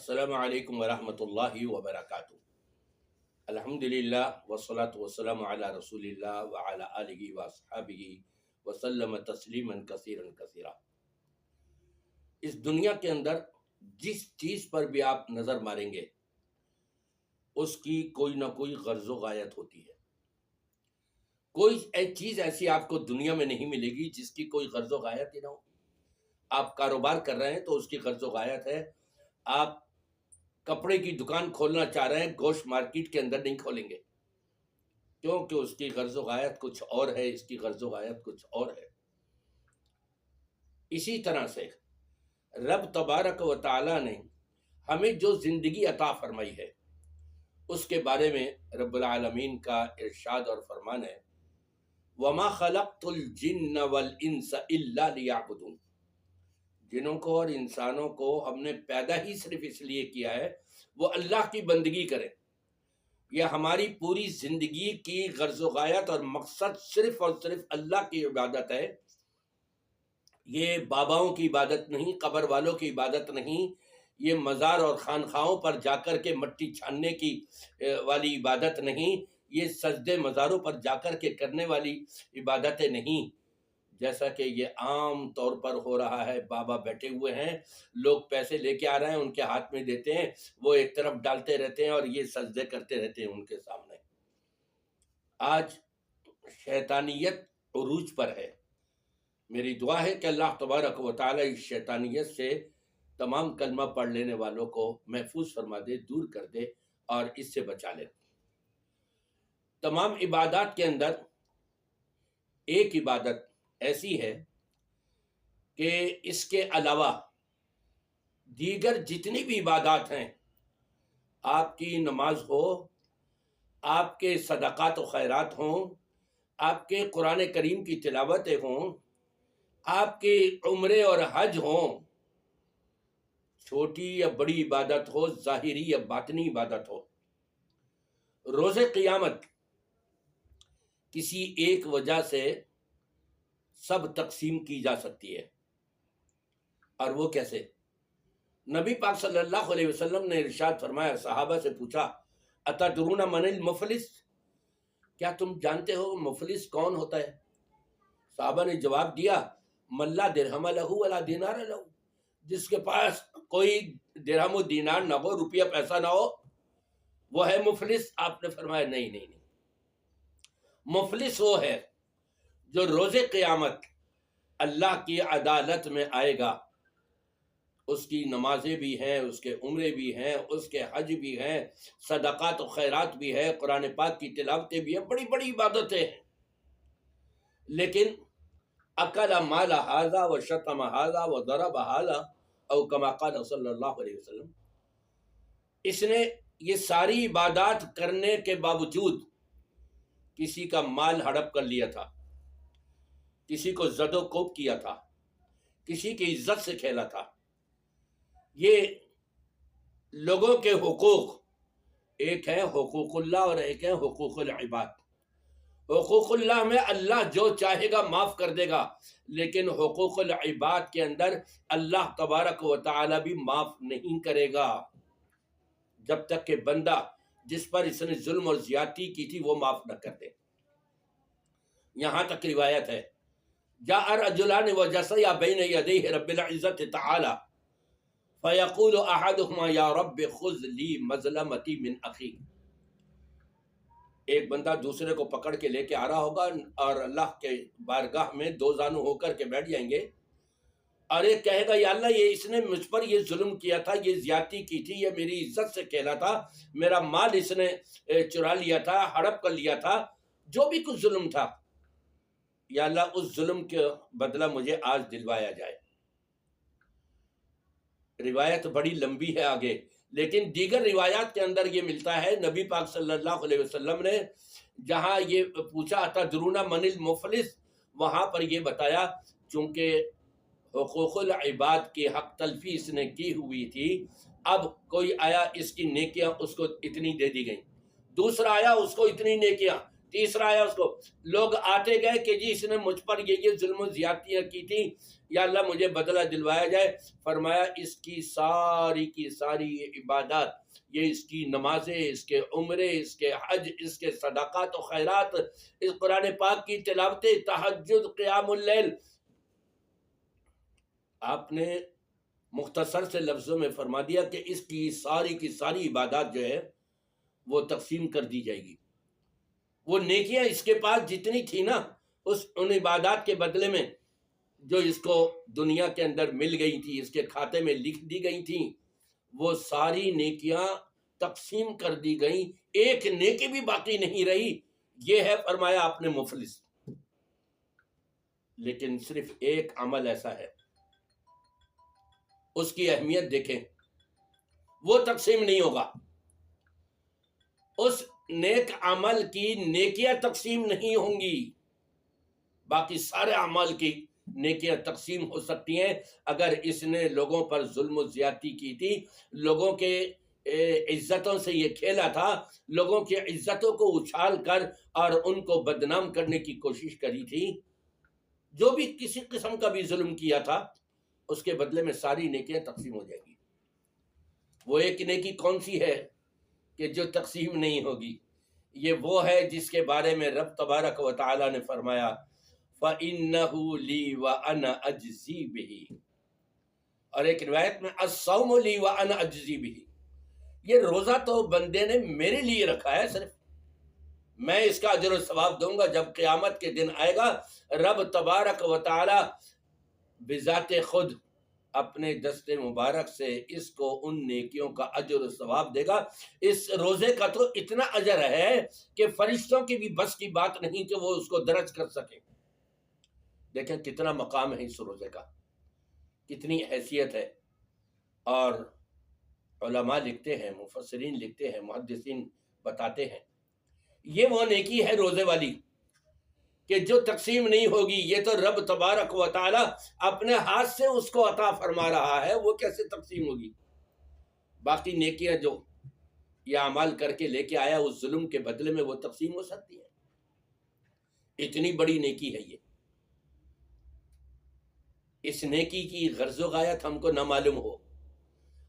السلام علیکم ورحمۃ اللہ وبرکاتہ۔ الحمدللہ والصلاة والسلام علی رسول اللہ وعلی آلہ واصحابہ وسلم تسلیما کثیرا کثیرا۔ اس دنیا کے اندر جس چیز پر بھی آپ نظر ماریں گے اس کی کوئی نہ کوئی غرض و غایت ہوتی ہے۔ کوئی چیز ایسی آپ کو دنیا میں نہیں ملے گی جس کی کوئی غرض و غایت ہی نہ ہو۔ آپ کاروبار کر رہے ہیں تو اس کی غرض و غایت ہے۔ آپ کپڑے کی دکان کھولنا چاہ رہے ہیں، گوشت مارکیٹ کے اندر نہیں کھولیں گے، کیونکہ اس کی غرض و غایت کچھ اور ہے، اس کی غرض و غایت کچھ اور ہے۔ اسی طرح سے رب تبارک و تعالی نے ہمیں جو زندگی عطا فرمائی ہے اس کے بارے میں رب العالمین کا ارشاد اور فرمان ہے، وَمَا خَلَقْتُ الْجِنَّ وَالْإِنسَ إِلَّا لِيَعْبُدُونَ۔ جنوں کو اور انسانوں کو ہم نے پیدا ہی صرف اس لیے کیا ہے وہ اللہ کی بندگی کریں۔ یہ ہماری پوری زندگی کی غرض و غایت اور مقصد صرف اور صرف اللہ کی عبادت ہے۔ یہ باباؤں کی عبادت نہیں، قبر والوں کی عبادت نہیں، یہ مزار اور خانخواہوں پر جا کر کے مٹی چھاننے کی والی عبادت نہیں، یہ سجدے مزاروں پر جا کر کے کرنے والی عبادتیں نہیں، جیسا کہ یہ عام طور پر ہو رہا ہے۔ بابا بیٹھے ہوئے ہیں، لوگ پیسے لے کے آ رہے ہیں، ان کے ہاتھ میں دیتے ہیں، وہ ایک طرف ڈالتے رہتے ہیں اور یہ سجدے کرتے رہتے ہیں ان کے سامنے۔ آج شیطانیت عروج پر ہے۔ میری دعا ہے کہ اللہ تبارک و تعالی اس شیطانیت سے تمام کلمہ پڑھ لینے والوں کو محفوظ فرما دے، دور کر دے اور اس سے بچا لے۔ تمام عبادات کے اندر ایک عبادت ایسی ہے کہ اس کے علاوہ دیگر جتنی بھی عبادات ہیں، آپ کی نماز ہو، آپ کے صدقات و خیرات ہوں، آپ کے قرآن کریم کی تلاوتیں ہوں، آپ کی عمرے اور حج ہوں، چھوٹی یا بڑی عبادت ہو، ظاہری یا باطنی عبادت ہو، روز قیامت کسی ایک وجہ سے سب تقسیم کی جا سکتی ہے۔ اور وہ کیسے؟ نبی پاک صلی اللہ علیہ وسلم نے ارشاد فرمایا، صحابہ سے پوچھا، اتدرون من المفلس، کیا تم جانتے ہو مفلس کون ہوتا ہے؟ صحابہ نے جواب دیا، من لا درہم لہ ولا دینار لہ، جس کے پاس کوئی درہم و دینار نہ ہو، روپیہ پیسہ نہ ہو، وہ ہے مفلس۔ آپ نے فرمایا نہیں نہیں نہیں، مفلس وہ ہے جو روز قیامت اللہ کی عدالت میں آئے گا، اس کی نمازیں بھی ہیں، اس کے عمرے بھی ہیں، اس کے حج بھی ہیں، صدقات و خیرات بھی ہے، قرآن پاک کی تلاوتیں بھی ہیں، بڑی بڑی عبادتیں ہیں، لیکن اکل مال ھذا وشتم ھذا وضرب ھذا او کما قال صلی اللہ علیہ وسلم۔ اس نے یہ ساری عبادات کرنے کے باوجود کسی کا مال ہڑپ کر لیا تھا، کسی کو زد و کوب کیا تھا، کسی کی عزت سے کھیلا تھا۔ یہ لوگوں کے حقوق، ایک ہے حقوق اللہ اور ایک ہے حقوق العباد۔ حقوق اللہ میں اللہ جو چاہے گا معاف کر دے گا، لیکن حقوق العباد کے اندر اللہ تبارک و تعالی بھی معاف نہیں کرے گا جب تک کہ بندہ جس پر اس نے ظلم اور زیادتی کی تھی وہ معاف نہ کر دے۔ یہاں تک روایت ہے، جاء رجلان وجثیا بین یدیہ رب العزت تعالی فیقول احدہما یا رب خذ لی مظلمتی من اخی۔ ایک بندہ دوسرے کو پکڑ کے لے کے آ رہا ہوگا اور اللہ کے بارگاہ میں دو زانو ہو کر کے بیٹھ جائیں گے، اور ایک کہے گا، یا اللہ یہ اس نے مجھ پر یہ ظلم کیا تھا، یہ زیادتی کی تھی، یہ میری عزت سے کھیلا تھا، میرا مال اس نے چرا لیا تھا، ہڑپ کر لیا تھا، جو بھی کچھ ظلم تھا، یا اللہ اس ظلم کے بدلہ مجھے آج دلوایا جائے۔ روایت بڑی لمبی ہے آگے، لیکن دیگر روایات کے اندر یہ ملتا ہے، نبی پاک صلی اللہ علیہ وسلم نے جہاں یہ پوچھا اتدرون من المفلس، وہاں پر یہ بتایا چونکہ حقوق العباد کی حق تلفی اس نے کی ہوئی تھی، اب کوئی آیا، اس کی نیکیاں اس کو اتنی دے دی گئیں، دوسرا آیا، اس کو اتنی نیکیاں، تیسرا آیا اس کو، لوگ آتے گئے کہ جی اس نے مجھ پر یہ ظلم و زیادتیاں کی تھی، یا اللہ مجھے بدلہ دلوایا جائے. فرمایا اس کی ساری یہ عبادات، یہ اس کی نمازیں، اس کے عمرے، اس کے حج، اس کے صدقات و خیرات، اس قرآن پاک کی تلاوتیں، تہجد، قیام اللیل، آپ نے مختصر سے لفظوں میں فرما دیا کہ اس کی ساری عبادات جو ہے وہ تقسیم کر دی جائے گی. وہ نیکیاں اس کے پاس جتنی تھی نا، ان عبادات کے بدلے میں جو اس کو دنیا کے اندر مل گئی تھی، اس کے کھاتے میں لکھ دی گئی تھی، وہ ساری نیکیاں تقسیم کر دی گئیں، ایک نیکی بھی باقی نہیں رہی. یہ ہے فرمایا آپ نے مفلس. لیکن صرف ایک عمل ایسا ہے، اس کی اہمیت دیکھیں، وہ تقسیم نہیں ہوگا. اس نیک عمل کی نیکیاں تقسیم نہیں ہوں گی، باقی سارے اعمال کی نیکیاں تقسیم ہو سکتی ہیں. اگر اس نے لوگوں پر ظلم و زیادتی کی تھی، لوگوں کے عزتوں سے یہ کھیلا تھا، لوگوں کی عزتوں کو اچھال کر اور ان کو بدنام کرنے کی کوشش کری تھی، جو بھی کسی قسم کا بھی ظلم کیا تھا، اس کے بدلے میں ساری نیکیاں تقسیم ہو جائیں گی. وہ ایک نیکی کون سی ہے کہ جو تقسیم نہیں ہوگی؟ یہ وہ ہے جس کے بارے میں رب تبارک و تعالی نے فرمایا فَإِنَّهُ لِي وَأَنَا أَجْزِي بِهِ، اور ایک روایت میں الصوم لی وَأَنَا أَجْزِي بِهِ. یہ روزہ تو بندے نے میرے لیے رکھا ہے، صرف میں اس کا اجر و ثواب دوں گا. جب قیامت کے دن آئے گا، رب تبارک و تعالی بذات خود اپنے دست مبارک سے اس کو ان نیکیوں کا اجر و ثواب دے گا. اس روزے کا تو اتنا اجر ہے کہ فرشتوں کی بھی بس کی بات نہیں کہ وہ اس کو درج کر سکیں. دیکھیں کتنا مقام ہے اس روزے کا، کتنی حیثیت ہے. اور علماء لکھتے ہیں، مفسرین لکھتے ہیں، محدثین بتاتے ہیں، یہ وہ نیکی ہے روزے والی کہ جو تقسیم نہیں ہوگی. یہ تو رب تبارک و تعالی اپنے ہاتھ سے اس کو عطا فرما رہا ہے، وہ کیسے تقسیم ہوگی؟ باقی نیکیاں جو یہ اعمال کر کے لے کے آیا اس ظلم کے بدلے میں، وہ تقسیم ہو سکتی ہے. اتنی بڑی نیکی ہے یہ. اس نیکی کی غرض و غایت ہم کو نہ معلوم ہو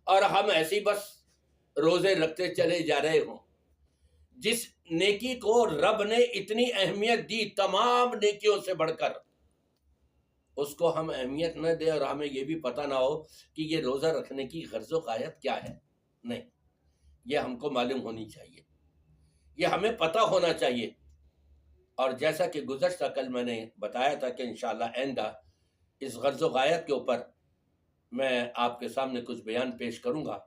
اور ہم ایسی بس روزے رکھتے چلے جا رہے ہوں. جس نیکی کو رب نے اتنی اہمیت دی تمام نیکیوں سے بڑھ کر، اس کو ہم اہمیت نہ دیں اور ہمیں یہ بھی پتہ نہ ہو کہ یہ روزہ رکھنے کی غرض و غایت کیا ہے. نہیں، یہ ہم کو معلوم ہونی چاہیے، یہ ہمیں پتہ ہونا چاہیے. اور جیسا کہ گزشتہ کل میں نے بتایا تھا کہ انشاءاللہ آئندہ اس غرض و غایت کے اوپر میں آپ کے سامنے کچھ بیان پیش کروں گا.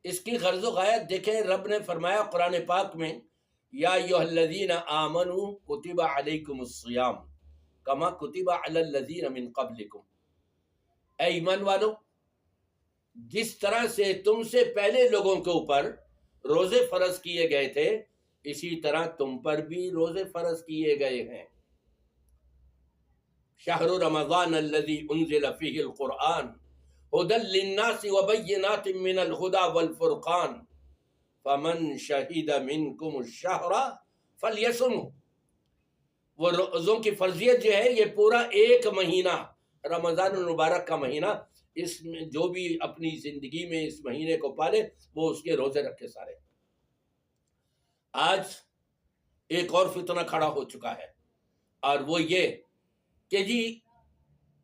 اس کی غرض و غایت دیکھیں، رب نے فرمایا قرآن پاک میں یا ایھا الذین آمنوا کتب علیکم الصیام کما کتب علی الذین من قبلکم. اے ایمان والو، جس طرح سے تم سے پہلے لوگوں کے اوپر روزے فرض کیے گئے تھے، اسی طرح تم پر بھی روزے فرض کیے گئے ہیں. شہر رمضان الذی انزل فیہ القرآن ہدی للناس وبینات من الہدی والفرقان فمن شہد منکم الشہر فلیصمہ. وہ روزوں کی فرضیت جو ہے، یہ پورا ایک مہینہ رمضان المبارک کا مہینہ، اس میں جو بھی اپنی زندگی میں اس مہینے کو پالے وہ اس کے روزے رکھے سارے. آج ایک اور فتنہ کھڑا ہو چکا ہے، اور وہ یہ کہ جی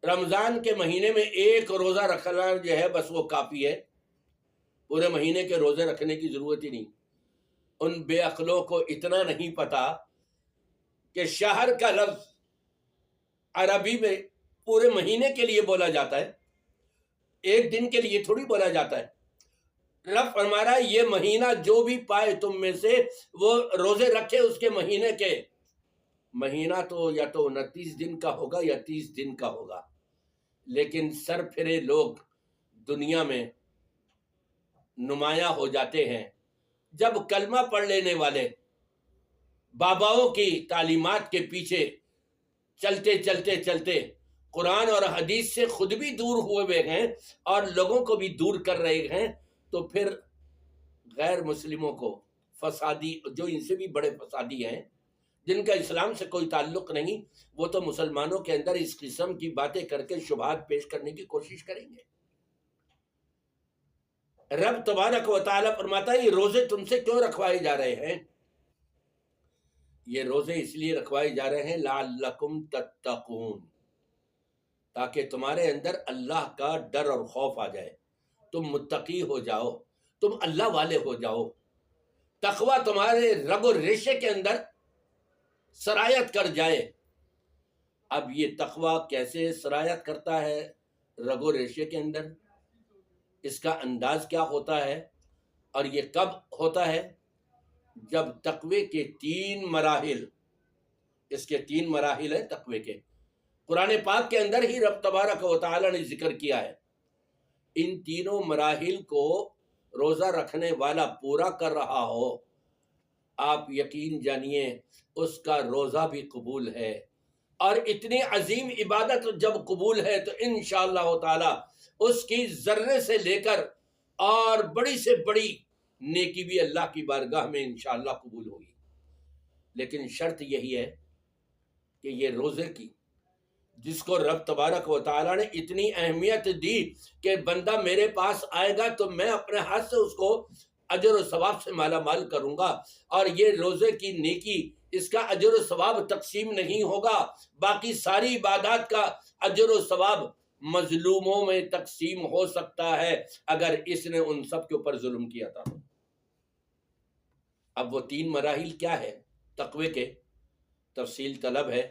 رمضان کے مہینے میں ایک روزہ رکھنا جو ہے بس وہ کافی ہے، پورے مہینے کے روزے رکھنے کی ضرورت ہی نہیں. ان بے عقلوں کو اتنا نہیں پتا کہ شہر کا لفظ عربی میں پورے مہینے کے لیے بولا جاتا ہے، ایک دن کے لیے تھوڑی بولا جاتا ہے. رب فرما رہا ہے یہ مہینہ جو بھی پائے تم میں سے وہ روزے رکھے اس کے مہینے کے. مہینہ تو یا تو 29 دن کا ہوگا یا 30 دن کا ہوگا، لیکن سر پھرے لوگ دنیا میں نمایاں ہو جاتے ہیں جب کلمہ پڑھ لینے والے باباؤں کی تعلیمات کے پیچھے چلتے چلتے چلتے قرآن اور حدیث سے خود بھی دور ہوئے ہیں اور لوگوں کو بھی دور کر رہے ہیں. تو پھر غیر مسلموں کو، فسادی جو ان سے بھی بڑے فسادی ہیں، جن کا اسلام سے کوئی تعلق نہیں، وہ تو مسلمانوں کے اندر اس قسم کی باتیں کر کے شبہات پیش کرنے کی کوشش کریں گے۔ رب تبارک و تعالیٰ فرماتا ہے یہ روزے تم سے کیوں رکھوائے جا رہے ہیں؟ یہ روزے اس لیے رکھوائے جا رہے ہیں لعلکم تتقون، تاکہ تمہارے اندر اللہ کا ڈر اور خوف آ جائے، تم متقی ہو جاؤ، تم اللہ والے ہو جاؤ، تقوی تمہارے رگ و ریشے کے اندر سرایت کر جائے۔ اب یہ تقوی کیسے سرایت کرتا ہے رگ و ریشے کے اندر، اس کا انداز کیا ہوتا ہے اور یہ کب ہوتا ہے؟ جب تقوی کے 3 مراحل، اس کے 3 مراحل ہیں تقوی کے، قرآن پاک کے اندر ہی رب تبارک و تعالی نے ذکر کیا ہے۔ ان تینوں مراحل کو روزہ رکھنے والا پورا کر رہا ہو، آپ یقین جانیے اس کا روزہ بھی قبول ہے، اور اتنی عظیم عبادت جب قبول ہے تو انشاءاللہ تعالی اس کی ذرے سے لے کر اور بڑی سے بڑی نیکی بھی اللہ کی بارگاہ میں انشاءاللہ قبول ہوگی۔ لیکن شرط یہی ہے کہ یہ روزے کی، جس کو رب تبارک و تعالیٰ نے اتنی اہمیت دی کہ بندہ میرے پاس آئے گا تو میں اپنے ہاتھ سے اس کو اجر و ثواب سے مالا مال کروں گا، اور یہ روزے کی نیکی، اس کا اجر و ثواب تقسیم نہیں ہوگا، باقی ساری عبادات کا اجر و ثواب مظلوموں میں تقسیم ہو سکتا ہے اگر اس نے ان سب کے اوپر ظلم کیا تھا۔ اب وہ 3 مراحل کیا ہے تقوی کے، تفصیل طلب ہے،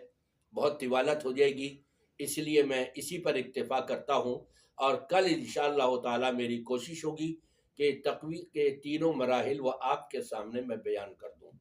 بہت طوالت ہو جائے گی، اس لیے میں اسی پر اکتفا کرتا ہوں، اور کل انشاءاللہ تعالی میری کوشش ہوگی کہ تقوی کے 3 مراحل وہ آپ کے سامنے میں بیان کر دوں۔